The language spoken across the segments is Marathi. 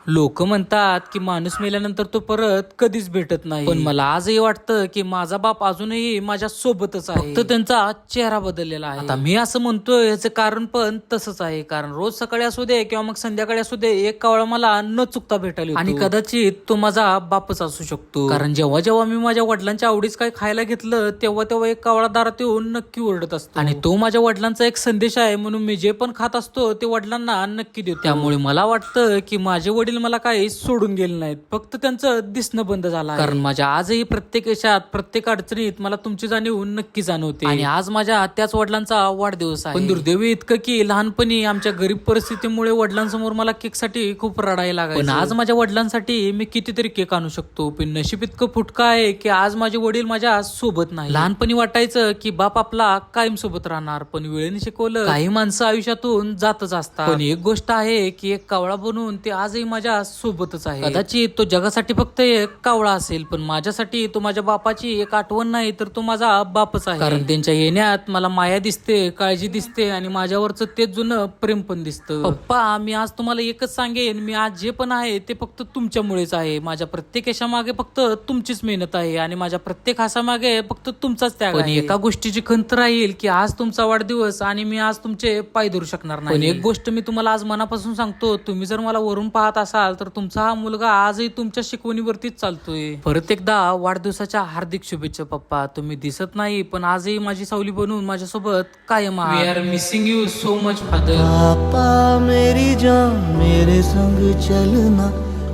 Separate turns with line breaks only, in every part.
लोक म्हणतात की माणूस मेल्यानंतर तो परत कधीच भेटत नाही, पण मला आजही वाटतं की माझा बाप अजूनही माझ्या सोबतच आहे, फक्त त्यांचा चेहरा बदललेला आहे. आता मी असं म्हणतोय याचं कारण पण तसंच आहे, कारण रोज सकाळी असू दे किंवा मग संध्याकाळी असू दे एक कावळा मला न चुकता भेटायला येतो. आणि कदाचित तो माझा बापच असू शकतो, कारण जेव्हा जेव्हा मी माझ्या वडिलांच्या आवडीच काय खायला घेतलं तेव्हा तेव्हा एक कावळा दारात येऊन नक्की ओरडत असतो, आणि तो माझ्या वडिलांचा एक संदेश आहे म्हणून मी जे पण खात असतो ते वडिलांना नक्की देतो. त्यामुळे मला वाटतं की माझे वडील मला काही सोडून गेले नाहीत, फक्त त्यांचं दिसणं बंद झालं आहे. कारण माझ्या आजही प्रत्येक यशात प्रत्येक अडचणीत मला तुमची जाणीव नक्की जाणवते. आणि आज माझ्या त्याच वडिलांचा वाढदिवस आहे, पण दुर्दैवी इतकं की लहानपणी आमच्या गरीब परिस्थितीमुळे वडिलांसमोर मला केक साठी खूप रडायला लागायचं, पण आज माझ्या वडिलांसाठी मी कितीतरी केक आणू शकतो. पण नशीब इतकं फुटका आहे की आज माझे वडील माझ्या सोबत नाही. लहानपणी वाटायचं की बाप आपला कायम सोबत राहणार, पण वेळेने शिकवलं काही माणसं आयुष्यातून जातच असतात, पण एक गोष्ट आहे की एक कावळा बनून ते आजही माझ्या सोबतच आहे. कदाचित तो जगासाठी फक्त एक कावळा असेल, पण माझ्यासाठी तो माझ्या बापाची एक आठवण नाही तर तो माझा बापच आहे. कारण त्यांच्या येण्यात मला माया दिसते, काळजी दिसते, आणि माझ्यावरचं तेच जुनं प्रेम पण दिसतं. पप्पा, मी आज तुम्हाला एकच सांगेन, मी आज जे पण आहे ते फक्त तुमच्यामुळेच आहे. माझ्या प्रत्येक यशामागे फक्त तुमचीच मेहनत आहे, आणि माझ्या प्रत्येक हासामागे फक्त तुमचाच त्याग आहे. पण एका गोष्टीची खंत राहील की आज तुमचा वाढदिवस आणि मी आज तुमचे पाय धरू शकणार नाही. पण एक गोष्ट मी तुम्हाला आज मनापासून सांगतो, तुम्ही जर मला वरून पाहत असाल तर तुमचा हा मुलगा आजही तुमच्या शिकवणीवरतीच चालतोय. परत एकदा वाढदिवसाच्या हार्दिक शुभेच्छा पप्पा. तुम्ही दिसत नाही पण आजही माझी सावली बनून माझ्यासोबत कायम आहात. We are missing you so much father.
पापा मेरी जान मेरे संग चलना,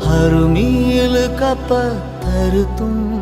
हर मील का पत्थर तुम